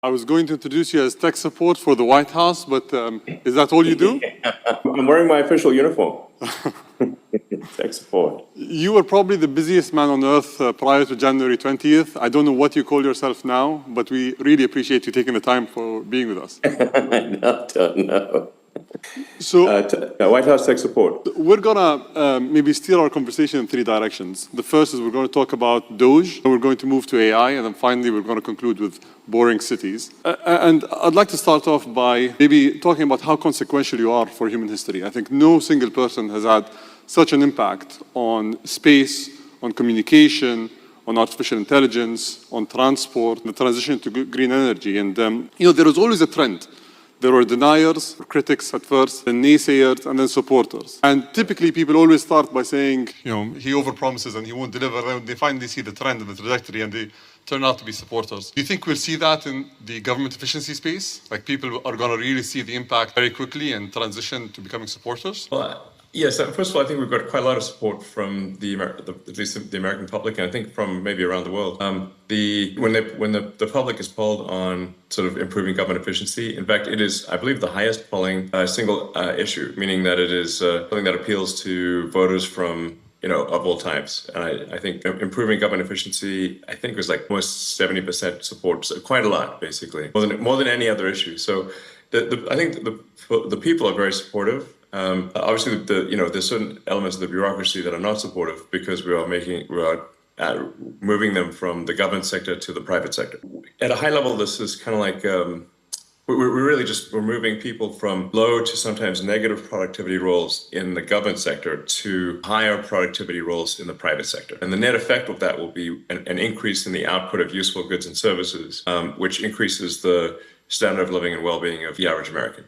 I was going to introduce you as tech support for the White House, but is that all you do? I'm wearing my official uniform. Tech support. You were probably the busiest man on earth prior to January 20th. I don't know what you call yourself now, but we really appreciate you taking the time for being with us. No. So, White House tech support. we're gonna maybe steer our conversation in three directions. The first is we're going to talk about DOGE, and we're going to move to AI, and then finally we're going to conclude with boring cities. And I'd like to start off by maybe talking about how consequential you are for human history. I think no single person has had such an impact on space, on communication, on artificial intelligence, on transport, the transition to green energy. And there was always a trend. There were deniers, critics at first, then naysayers, and then supporters. And typically people always start by saying, he overpromises and he won't deliver. Then they finally see the trend and the trajectory and they turn out to be supporters. Do you think we'll see that in the government efficiency space? Like people are going to really see the impact very quickly and transition to becoming supporters? Well, yes. First of all, I think we've got quite a lot of support from at least the American public, and I think from maybe around the world. When the public is polled on sort of improving government efficiency, in fact, it is, I believe, the highest polling single issue, meaning that it is something that appeals to voters from of all types. And I think improving government efficiency, I think, was like almost 70% support, so quite a lot, basically, more than any other issue. So I think the people are very supportive. Obviously, there's certain elements of the bureaucracy that are not supportive because we are moving them from the government sector to the private sector. At a high level, this is kind of like we're moving people from low to sometimes negative productivity roles in the government sector to higher productivity roles in the private sector. And the net effect of that will be an increase in the output of useful goods and services, which increases the standard of living and well-being of the average American.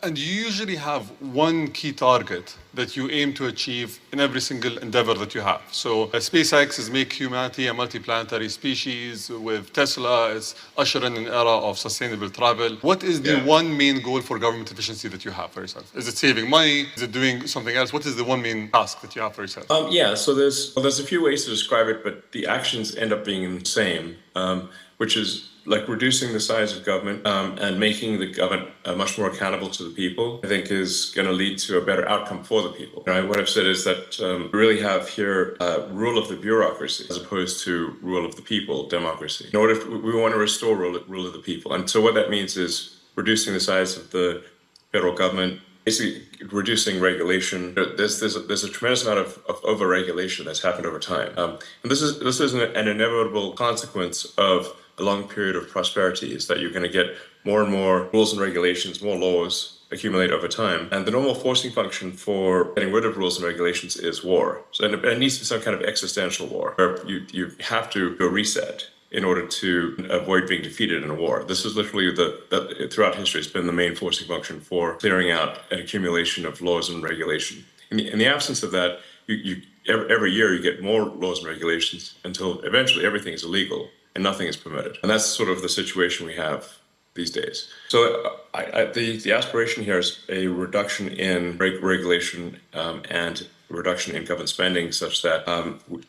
And you usually have one key target that you aim to achieve in every single endeavor that you have. So SpaceX is make humanity a multiplanetary species. With Tesla, it's usher in an era of sustainable travel. What is the one main goal for government efficiency that you have for yourself? Is it saving money? Is it doing something else? What is the one main task that you have for yourself? So there's a few ways to describe it, but the actions end up being the same, which is like reducing the size of government and making the government much more accountable to the people, I think is going to lead to a better outcome for the people. What I've said is that we really have here rule of the bureaucracy as opposed to rule of the people, democracy. We want to restore rule of the people. And so what that means is reducing the size of the federal government, basically reducing regulation. There's a tremendous amount of over-regulation that's happened over time. And this is an inevitable consequence of a long period of prosperity, is that you're going to get more and more rules and regulations, more laws accumulate over time. And the normal forcing function for getting rid of rules and regulations is war. So it needs to be some kind of existential war, where you have to do a reset in order to avoid being defeated in a war. This is literally throughout history, it's been the main forcing function for clearing out an accumulation of laws and regulation. In the absence of that, every year you get more laws and regulations until eventually everything is illegal and nothing is permitted. And that's sort of the situation we have these days. So the aspiration here is a reduction in regulation and reduction in government spending such that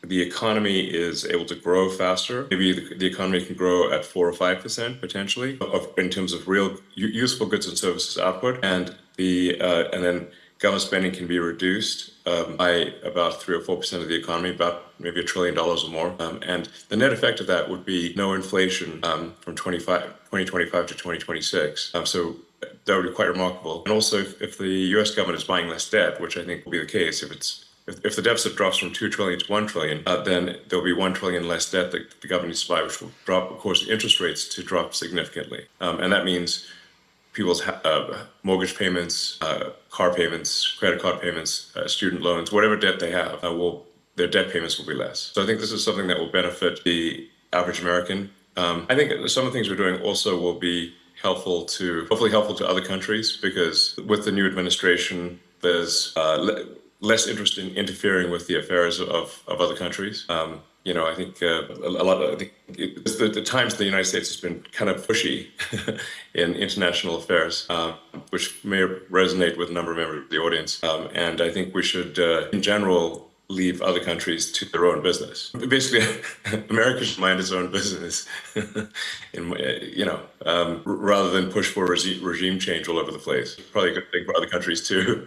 the economy is able to grow faster. Maybe the economy can grow at 4 or 5% potentially in terms of real useful goods and services output, and then government spending can be reduced by about 3 or 4% of the economy, about maybe $1 trillion or more. And the net effect of that would be no inflation from 2025 to 2026. So that would be quite remarkable. And also, if the U.S. government is buying less debt, which I think will be the case, if the deficit drops from 2 trillion to 1 trillion, then there'll be 1 trillion less debt that the government needs to buy, which will drop, of course, interest rates to drop significantly. And that means people's mortgage payments, car payments, credit card payments, student loans, whatever debt they have, their debt payments will be less. So I think this is something that will benefit the average American. I think some of the things we're doing also will be hopefully helpful to other countries, because with the new administration, there's less interest in interfering with the affairs of other countries. I think the times the United States has been kind of pushy in international affairs, which may resonate with a number of members of the audience. And I think we should, in general, leave other countries to their own business. Basically, America should mind its own business, rather than push for regime change all over the place. Probably a good thing for other countries too.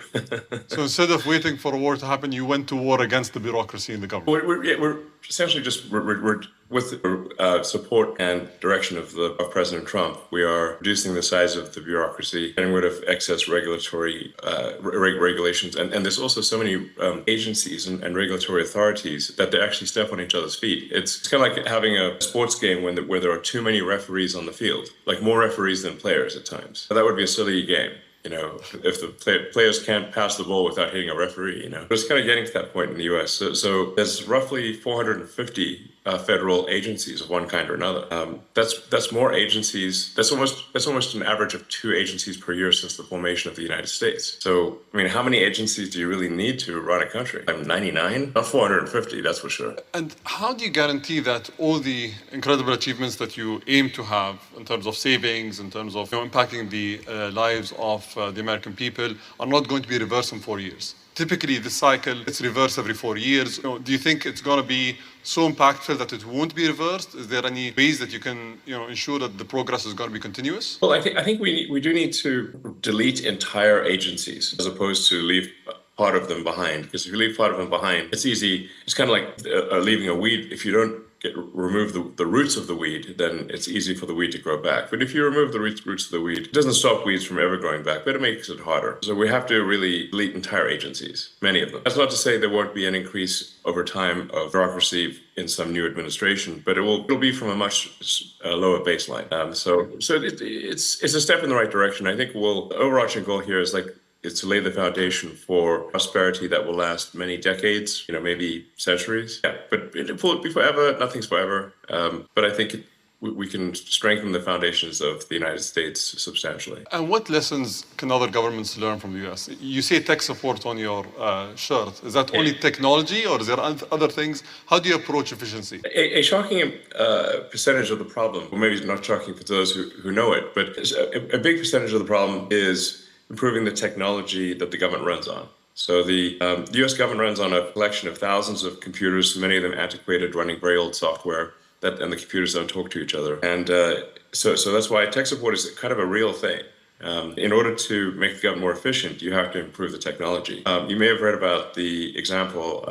So instead of waiting for a war to happen, you went to war against the bureaucracy in the government. We're essentially just we're with the support and direction of President Trump. We are reducing the size of the bureaucracy, getting rid of excess regulatory regulations, and there's also so many agencies and regulatory authorities that they actually step on each other's feet. It's kind of like having a sports game where there are too many referees on the field, like more referees than players at times. So that would be a silly game. If the players can't pass the ball without hitting a referee, But it's kind of getting to that point in the U.S. So there's roughly 450 federal agencies of one kind or another. That's more agencies. That's almost an average of 2 agencies per year since the formation of the United States. So, how many agencies do you really need to run a country? 99? Not 450, that's for sure. And how do you guarantee that all the incredible achievements that you aim to have in terms of savings, in terms of impacting the lives of the American people, are not going to be reversed in 4 years? Typically, this cycle, it's reversed every 4 years. Do you think it's going to be so impactful that it won't be reversed? Is there any ways that you can, ensure that the progress is going to be continuous? Well, I think we do need to delete entire agencies as opposed to leave part of them behind. Because if you leave part of them behind, it's easy. It's kind of like leaving a weed. If you don't remove the roots of the weed, then it's easy for the weed to grow back. But if you remove the roots of the weed, it doesn't stop weeds from ever growing back, but it makes it harder. So we have to really delete entire agencies, many of them. That's not to say there won't be an increase over time of bureaucracy in some new administration, but it'll be from a much lower baseline. So it's a step in the right direction. I think the overarching goal here is to lay the foundation for prosperity that will last many decades, maybe centuries. Yeah, but it won't be forever. Nothing's forever. But I think we can strengthen the foundations of the United States substantially. And what lessons can other governments learn from the US? You say tech support on your shirt. Is that only technology, or is there other things? How do you approach efficiency? A shocking percentage of the problem, or maybe not shocking for those who know it, but a big percentage of the problem is improving the technology that the government runs on. So the U.S. government runs on a collection of thousands of computers, many of them antiquated, running very old software, and the computers don't talk to each other. And so that's why tech support is kind of a real thing. In order to make the government more efficient, you have to improve the technology. You may have read about the example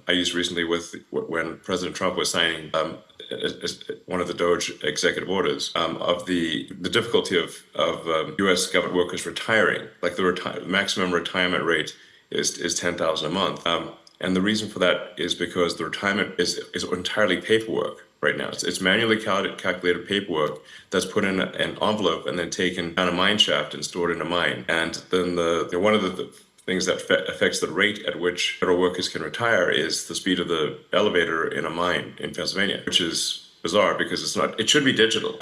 I used recently when President Trump was signing one of the DOGE executive orders of the difficulty of U.S. government workers retiring. Like the maximum retirement rate is $10,000 a month, and the reason for that is because the retirement is entirely paperwork right now. It's manually calculated paperwork that's put in an envelope and then taken down a mine shaft and stored in a mine. And then one of the things that affects the rate at which federal workers can retire is the speed of the elevator in a mine in Pennsylvania, which is bizarre because it should be digital.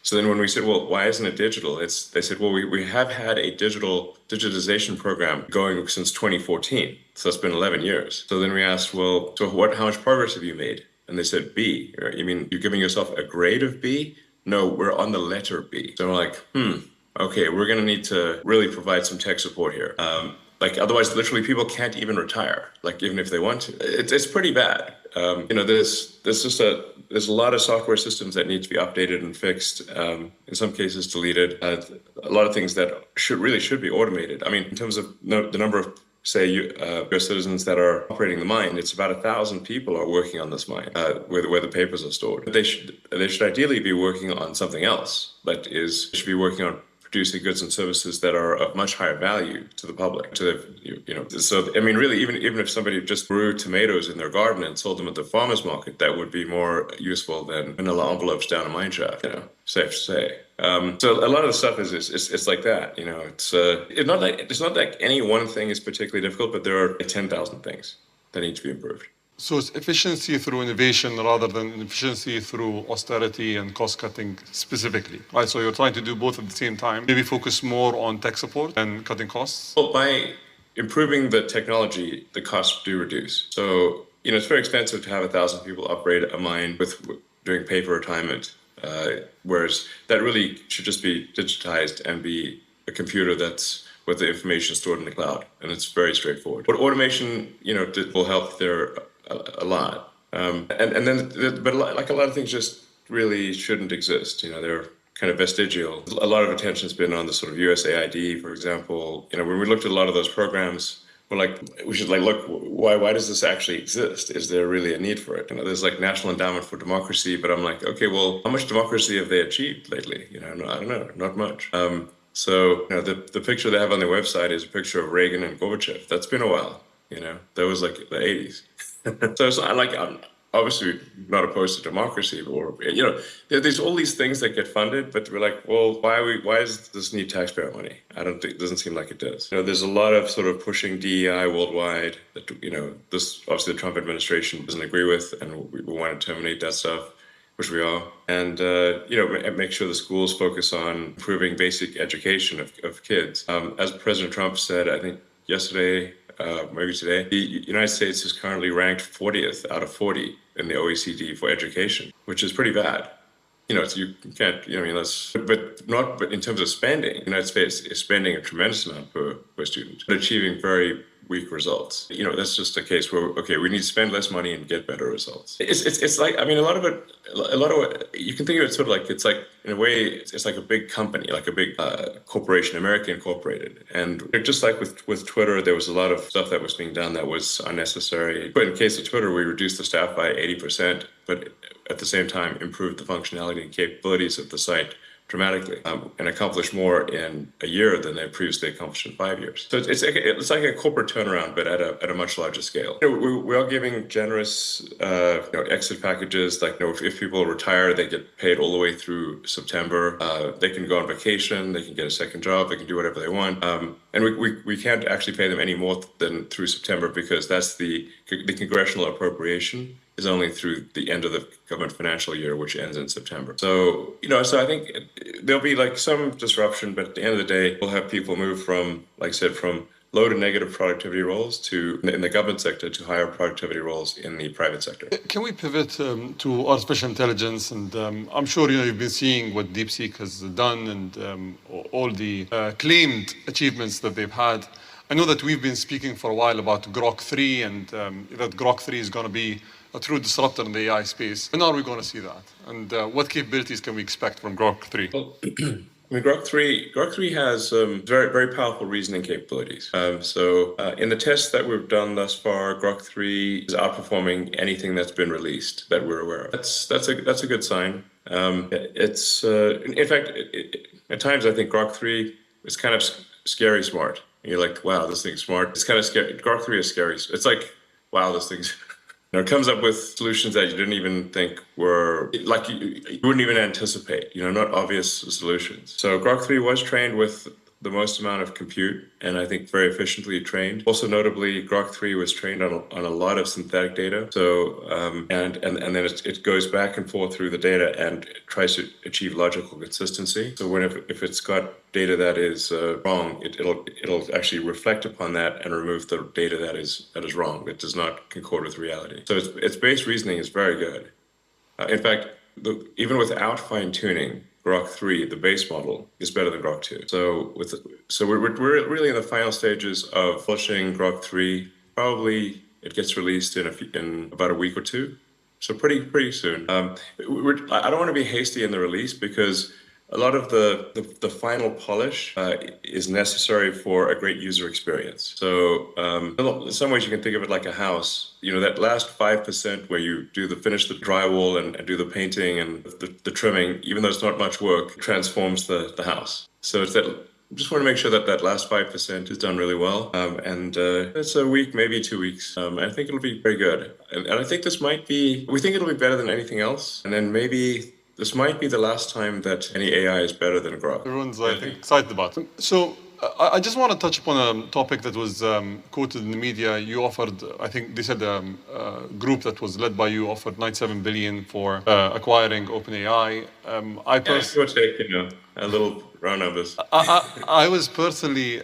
So then when we said, well, why isn't it digital? They said, well, we have had a digitization program going since 2014. So that's been 11 years. So then we asked, well, so how much progress have you made? And they said, B. You mean you're giving yourself a grade of B? No, we're on the letter B. So I'm like, okay, we're going to need to really provide some tech support here. Otherwise, literally, people can't even retire, even if they want to. It's pretty bad. There's a lot of software systems that need to be updated and fixed. In some cases, deleted. A lot of things that should be automated. I mean, in terms of the number of, say, U.S. citizens that are operating the mine, it's about 1,000 people are working on this mine, where the papers are stored. But they should ideally be working on something else. Should be working on producing goods and services that are of much higher value to the public. So I mean, really, even if somebody just grew tomatoes in their garden and sold them at the farmers market, that would be more useful than vanilla envelopes down a mine shaft. Safe to say. So a lot of the stuff is like that. It's not like any one thing is particularly difficult, but there are 10,000 things that need to be improved. So it's efficiency through innovation rather than efficiency through austerity and cost cutting specifically, right? So you're trying to do both at the same time. Maybe focus more on tech support and cutting costs? Well, by improving the technology, the costs do reduce. So, it's very expensive to have 1,000 people operate a mine doing paper retirement, whereas that really should just be digitized and be a computer that's with the information stored in the cloud, and it's very straightforward. But automation, will help there a lot. And then, but like a lot of things just really shouldn't exist. They're kind of vestigial. A lot of attention has been on the sort of USAID, for example. When we looked at a lot of those programs, we should look, why does this actually exist? Is there really a need for it? There's National Endowment for Democracy, but I'm like, okay, well, how much democracy have they achieved lately? I don't know, not much. So the picture they have on their website is a picture of Reagan and Gorbachev. That's been a while. That was the 80s. So it's not I'm obviously not opposed to democracy, or there's all these things that get funded, but we're like, well, why does this need taxpayer money? It doesn't seem like it does. There's a lot of sort of pushing DEI worldwide that this obviously the Trump administration doesn't agree with, and we want to terminate that stuff, which we are, and make sure the schools focus on improving basic education of kids. As President Trump said, I think yesterday, maybe today, the United States is currently ranked 40th out of 40 in the OECD for education, which is pretty bad. So you can't, but in terms of spending, the United States is spending a tremendous amount per student, but achieving very weak results. That's just a case where, okay, we need to spend less money and get better results. It's like, a lot of it, you can think of it sort of it's in a way, it's like a big company, like a big corporation, American Incorporated. And just like with Twitter, there was a lot of stuff that was being done that was unnecessary. But in case of Twitter, we reduced the staff by 80%, but at the same time, improved the functionality and capabilities of the site dramatically, and accomplished more in a year than they previously accomplished in 5 years. So it's like a corporate turnaround, but at a much larger scale. We are giving generous exit packages. If people retire, they get paid all the way through September. They can go on vacation. They can get a second job. They can do whatever they want. And we can't actually pay them any more than through September, because that's the congressional appropriation is only through the end of the government financial year, which ends in September. So, so I think there'll be some disruption, but at the end of the day, we'll have people move from, like I said, from low to negative productivity roles in the government sector to higher productivity roles in the private sector. Can we pivot to artificial intelligence? And I'm sure you've been seeing what DeepSeek has done and all the claimed achievements that they've had. I know that we've been speaking for a while about Grok 3 and that Grok 3 is going to be a true disruptor in the AI space. When are we going to see that? And what capabilities can we expect from Grok 3? Well, Grok 3 has very, very powerful reasoning capabilities. So in the tests that we've done thus far, Grok 3 is outperforming anything that's been released that we're aware of. That's a good sign. It's in fact, at times I think Grok 3 is kind of scary smart. You're like, wow, this thing's smart. It's kind of scary. Grok 3 is scary. It's like, wow, this thing's... It comes up with solutions that you didn't even think were, you wouldn't even anticipate, not obvious solutions. So Grok 3 was trained with the most amount of compute, and I think very efficiently trained. Also notably, Grok 3 was trained on a lot of synthetic data. So, and then it goes back and forth through the data and tries to achieve logical consistency. So if it's got data that is wrong, it'll actually reflect upon that and remove the data that is wrong, that does not concord with reality. So its base reasoning is very good. In fact, even without fine tuning, Grok 3, the base model, is better than Grok 2. So we're really in the final stages of publishing Grok 3. Probably it gets released in about a week or two. So pretty soon. I don't want to be hasty in the release, because a lot of the final polish is necessary for a great user experience. So in some ways you can think of it like a house. That last 5% where you finish the drywall and do the painting and the trimming, even though it's not much work, transforms the house. So it's that. I just want to make sure that last 5% is done really well. And it's a week, maybe 2 weeks. I think it'll be very good. And I think we think it'll be better than anything else. And then maybe this might be the last time that any AI is better than Grok. Everyone's, I think, excited about it. So I just want to touch upon a topic that was quoted in the media. You offered, I think they said a group that was led by you offered $97 billion for acquiring OpenAI. It would take, a little round numbers. I was personally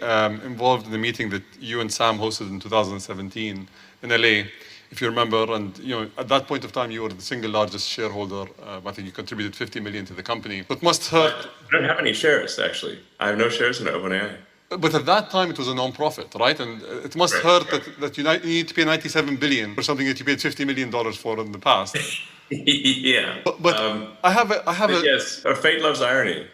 involved in the meeting that you and Sam hosted in 2017 in LA. If you remember, and at that point of time, you were the single largest shareholder. I think you contributed $50 million to the company. But must hurt. I don't have any shares, actually. I have no shares in OpenAI. But at that time, it was a non-profit, right? And it must hurt that you need to pay 97 billion for something that you paid $50 million for in the past. Yeah. But I have a Yes, fate loves irony.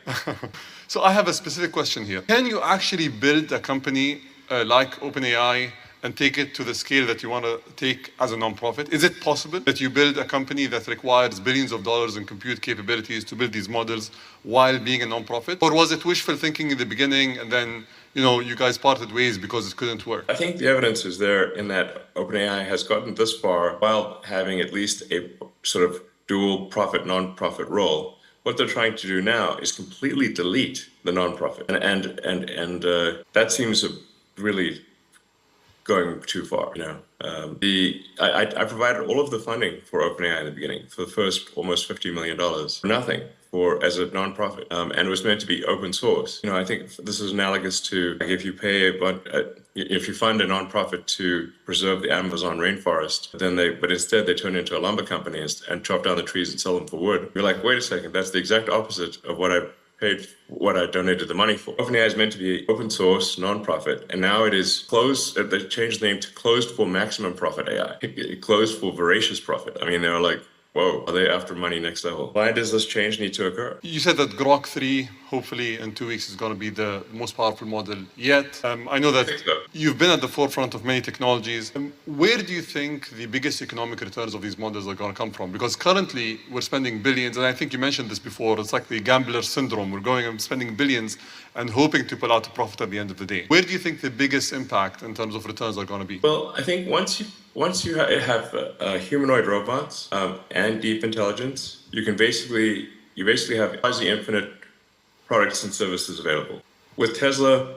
so I have a specific question here. Can you actually build a company like OpenAI and take it to the scale that you want to take as a nonprofit? Is it possible that you build a company that requires billions of dollars in compute capabilities to build these models while being a nonprofit? Or was it wishful thinking in the beginning and then, you guys parted ways because it couldn't work? I think the evidence is there in that OpenAI has gotten this far while having at least a sort of dual profit, non-profit role. What they're trying to do now is completely delete the non-profit. And that seems really going too far. I provided all of the funding for OpenAI in the beginning for the first almost $50 million for nothing as a nonprofit, and it was meant to be open source. I think this is analogous to like if you pay, if you fund a nonprofit to preserve the Amazon rainforest, but instead they turn into a lumber company and chop down the trees and sell them for wood. You're like, wait a second, that's the exact opposite of what I donated the money for. OpenAI is meant to be open source, non-profit, and now it is closed. They changed the name to Closed for Maximum Profit AI. Closed for Voracious Profit. I mean, they're like, whoa, are they after money next level? Why does this change need to occur? You said that Grok 3, hopefully in 2 weeks, is going to be the most powerful model yet. I know that you've been at the forefront of many technologies. Where do you think the biggest economic returns of these models are going to come from? Because currently we're spending billions, and I think you mentioned this before, it's like the gambler syndrome. We're going and spending billions and hoping to pull out a profit at the end of the day. Where do you think the biggest impact in terms of returns are going to be? Well, I think once you have humanoid robots and deep intelligence, you basically have quasi infinite products and services available. With Tesla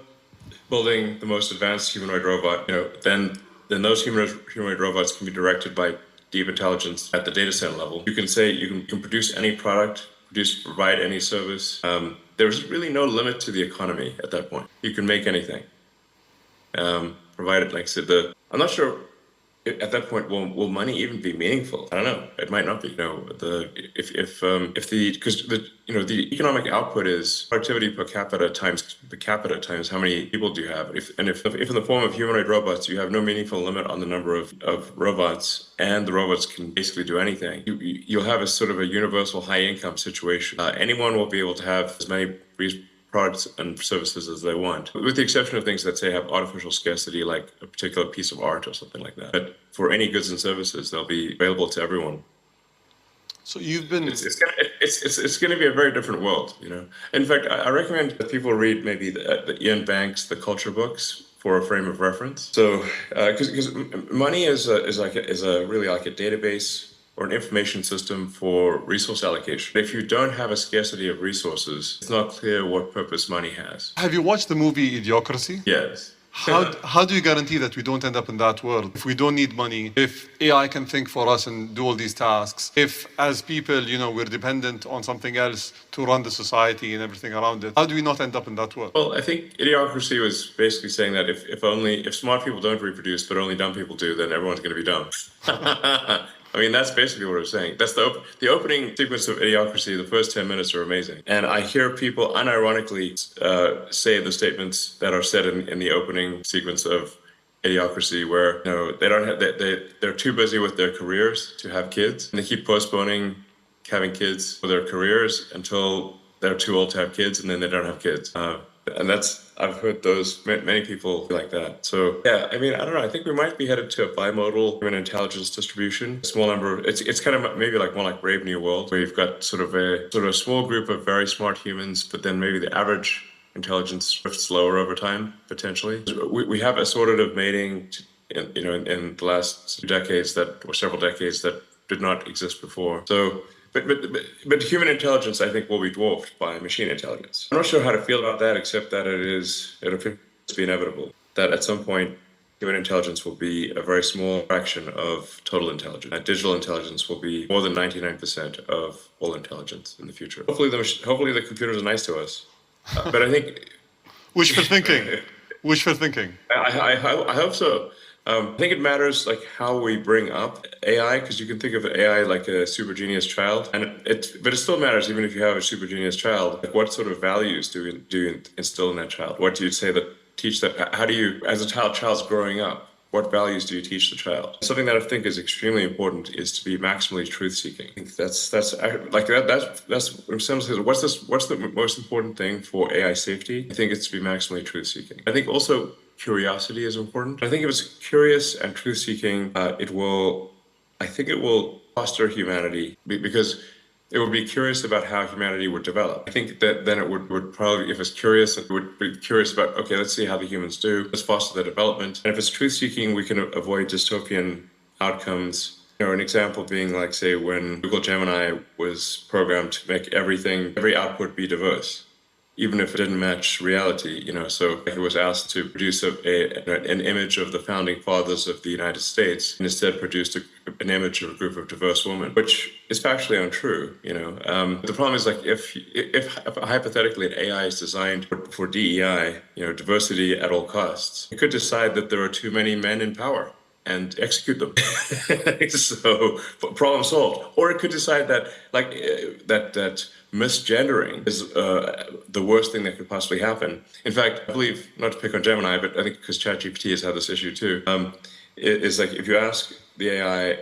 building the most advanced humanoid robot, then those humanoid robots can be directed by deep intelligence at the data center level. You can say you can produce any product, provide any service. There's really no limit to the economy at that point. You can make anything, provided, like I said, I'm not sure. At that point, will money even be meaningful? I don't know. It might not be. Because the economic output is productivity per capita times how many people do you have. If in the form of humanoid robots, you have no meaningful limit on the number of robots, and the robots can basically do anything, you'll have a sort of a universal high income situation. Anyone will be able to have as many products and services as they want, with the exception of things that say have artificial scarcity, like a particular piece of art or something like that. But for any goods and services, they'll be available to everyone. So you've been. It's going to be a very different world, In fact, I recommend that people read maybe the Ian Banks, the culture books, for a frame of reference. So, because money is really like a database or an information system for resource allocation. If you don't have a scarcity of resources, it's not clear what purpose money has. Have you watched the movie Idiocracy? Yes. How do you guarantee that we don't end up in that world? If we don't need money, if AI can think for us and do all these tasks, if as people, we're dependent on something else to run the society and everything around it, how do we not end up in that world? Well, I think Idiocracy was basically saying that if smart people don't reproduce, but only dumb people do, then everyone's going to be dumb. I mean, that's basically what I was saying. That's the opening sequence of Idiocracy. The first 10 minutes are amazing. And I hear people unironically say the statements that are said in the opening sequence of Idiocracy, where they don't have they're too busy with their careers to have kids, and they keep postponing having kids for their careers until they're too old to have kids, and then they don't have kids. And I've heard many people like that. So yeah, I mean, I don't know. I think we might be headed to a bimodal human intelligence distribution. A small number. It's kind of maybe like more like Brave New World, where you've got sort of a small group of very smart humans, but then maybe the average intelligence drifts lower over time potentially. We have assortative mating, in the last several decades that did not exist before. So. But human intelligence, I think, will be dwarfed by machine intelligence. I'm not sure how to feel about that, except that it appears to be inevitable. That at some point, human intelligence will be a very small fraction of total intelligence. That digital intelligence will be more than 99% of all intelligence in the future. Hopefully the computers are nice to us. But I think... Wishful thinking. Wishful thinking. I hope so. I think it matters like how we bring up AI, because you can think of AI like a super genius child, but it still matters even if you have a super genius child. Like what sort of values do you instill in that child? What do you say that teach that? How do you, as a child's growing up, what values do you teach the child? Something that I think is extremely important is to be maximally truth-seeking. I think that's like that's in some sense, what's the most important thing for AI safety? I think it's to be maximally truth-seeking. I think also curiosity is important. I think if it's curious and truth-seeking, it will foster humanity because it would be curious about how humanity would develop. I think that then it would probably, if it's curious, it would be curious about, okay, let's see how the humans do. Let's foster their development. And if it's truth-seeking, we can avoid dystopian outcomes. An example being like, say, when Google Gemini was programmed to make every output be diverse, even if it didn't match reality, so it was asked to produce an image of the founding fathers of the United States and instead produced an image of a group of diverse women, which is factually untrue, The problem is, like, if hypothetically an AI is designed for DEI, diversity at all costs, it could decide that there are too many men in power and execute them. So problem solved. Or it could decide that that misgendering is the worst thing that could possibly happen. In fact, I believe, not to pick on Gemini, but I think because ChatGPT has had this issue too, it's like if you ask the AI,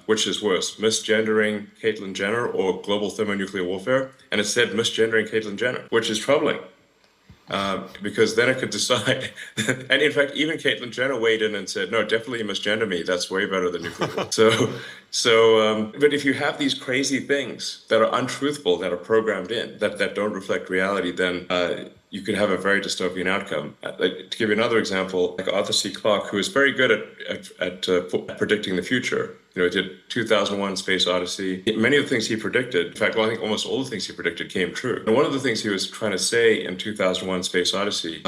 which is worse, misgendering Caitlyn Jenner or global thermonuclear warfare, and it said misgendering Caitlyn Jenner, which is troubling. Because then it could decide, and in fact, even Caitlyn Jenner weighed in and said, "No, definitely misgender me. That's way better than nuclear war." But if you have these crazy things that are untruthful, that are programmed in, that don't reflect reality, then you could have a very dystopian outcome. To give you another example, like Arthur C. Clarke, who is very good at predicting the future. He did 2001: Space Odyssey. Many of the things he predicted, in fact, I think almost all the things he predicted came true. And one of the things he was trying to say in 2001: Space Odyssey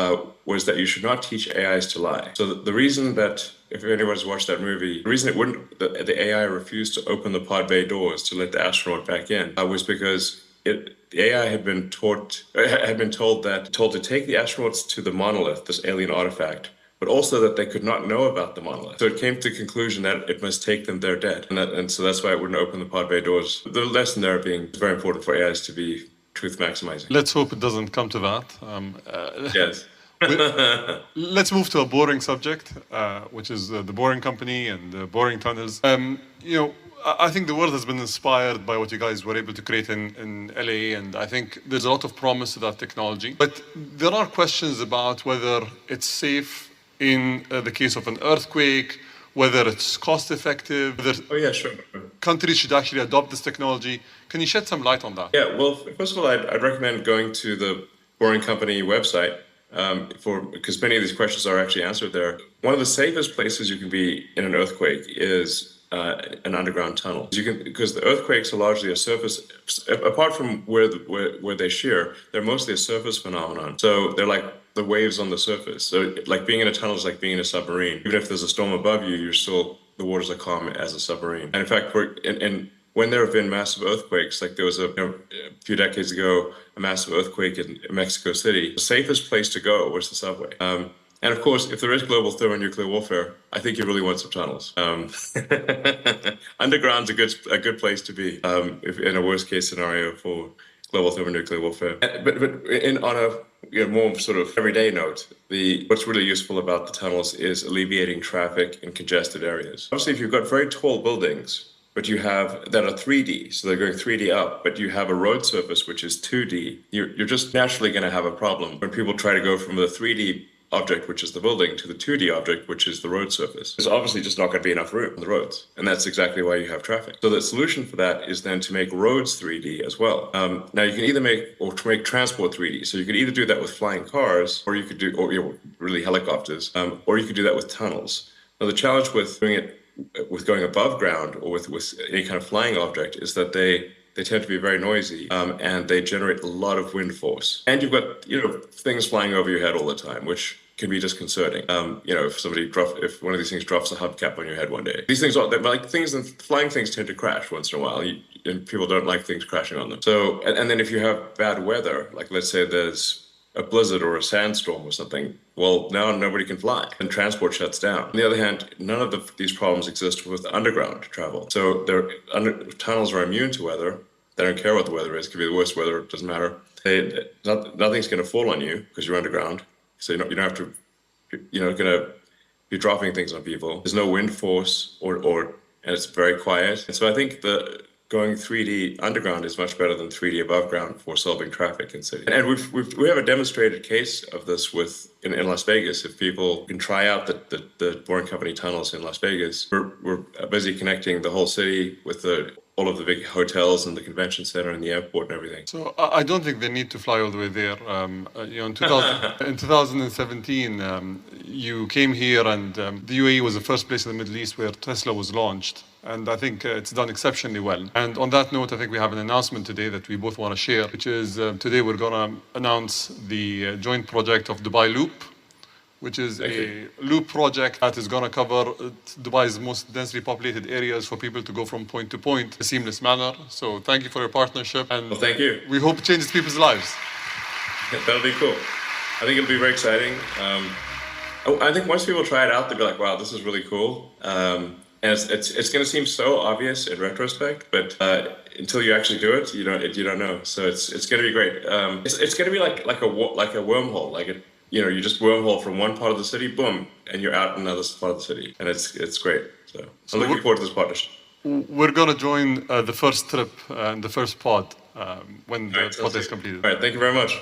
was that you should not teach AIs to lie. So the reason that, if anyone's watched that movie, the reason the AI refused to open the pod bay doors to let the astronaut back in was because the AI had been told to take the astronauts to the monolith, this alien artifact, but also that they could not know about the monolith. So it came to the conclusion that it must take them there dead. And so that's why it wouldn't open the pod bay doors. The lesson there being it's very important for AIs to be truth maximizing. Let's hope it doesn't come to that. Yes. Let's move to a boring subject, which is the Boring Company and the boring tunnels. I think the world has been inspired by what you guys were able to create in LA, and I think there's a lot of promise to that technology. But there are questions about whether it's safe in the case of an earthquake, whether it's cost effective, whether Sure. countries should actually adopt this technology. Can you shed some light on that? Yeah, well, first of all, I'd recommend going to the Boring Company website because many of these questions are actually answered there. One of the safest places you can be in an earthquake is an underground tunnel. Because the earthquakes are largely a surface, apart from where they shear, they're mostly a surface phenomenon. So they're like the waves on the surface. So like being in a tunnel is like being in a submarine. Even if there's a storm above you, the waters are calm as a submarine. And in fact, when there have been massive earthquakes, like there was a few decades ago, a massive earthquake in Mexico City, the safest place to go was the subway. And of course, if there is global thermonuclear warfare, I think you really want some tunnels. Underground's a good place to be if in a worst case scenario for global thermonuclear warfare. But on a more sort of everyday note, what's really useful about the tunnels is alleviating traffic in congested areas. Obviously, if you've got very tall buildings, but you have that are 3D, so they're going 3D up, but you have a road surface which is 2D, you're just naturally going to have a problem when people try to go from the 3D object, which is the building, to the 2D object, which is the road surface. There's obviously just not going to be enough room on the roads, and that's exactly why you have traffic. So the solution for that is then to make roads 3D as well. Now you can either make transport 3D, so you could either do that with flying cars, or you could do really helicopters, or you could do that with tunnels. Now the challenge with doing it with going above ground or with any kind of flying object is that they tend to be very noisy and they generate a lot of wind force. And you've got things flying over your head all the time, which can be disconcerting. If one of these things drops a hubcap on your head one day, these things are like things, and flying things tend to crash once in a while, and people don't like things crashing on them. So, and then if you have bad weather, like let's say there's a blizzard or a sandstorm or something, well, now nobody can fly and transport shuts down. On the other hand, none of these problems exist with underground travel. So tunnels are immune to weather. They don't care what the weather is. It could be the worst weather, it doesn't matter. Nothing's going to fall on you because you're underground. So you don't have to going to be dropping things on people. There's no wind force and it's very quiet. And so I think going 3D underground is much better than 3D above ground for solving traffic in cities. And we have a demonstrated case of this in Las Vegas. If people can try out the Boring Company tunnels in Las Vegas, we're busy connecting the whole city with all of the big hotels and the convention center and the airport and everything. So I don't think they need to fly all the way there. In 2017, you came here, and the UAE was the first place in the Middle East where Tesla was launched. And I think it's done exceptionally well. And on that note, I think we have an announcement today that we both want to share, which is today we're going to announce the joint project of Dubai Loop, which is a loop project that is going to cover Dubai's most densely populated areas for people to go from point to point in a seamless manner. So thank you for your partnership. And well, thank you. We hope it changes people's lives. That'll be cool. I think it'll be very exciting. I think once people try it out, they'll be like, wow, this is really cool. And it's going to seem so obvious in retrospect, but until you actually do it, you don't know. So it's going to be great. It's going to be like a wormhole. You just wormhole from one part of the city, boom, and you're out in another part of the city, and it's great. So I'm looking forward to this partnership. We're going to join the first trip and the first pod when the pod is completed. All right, thank you very much.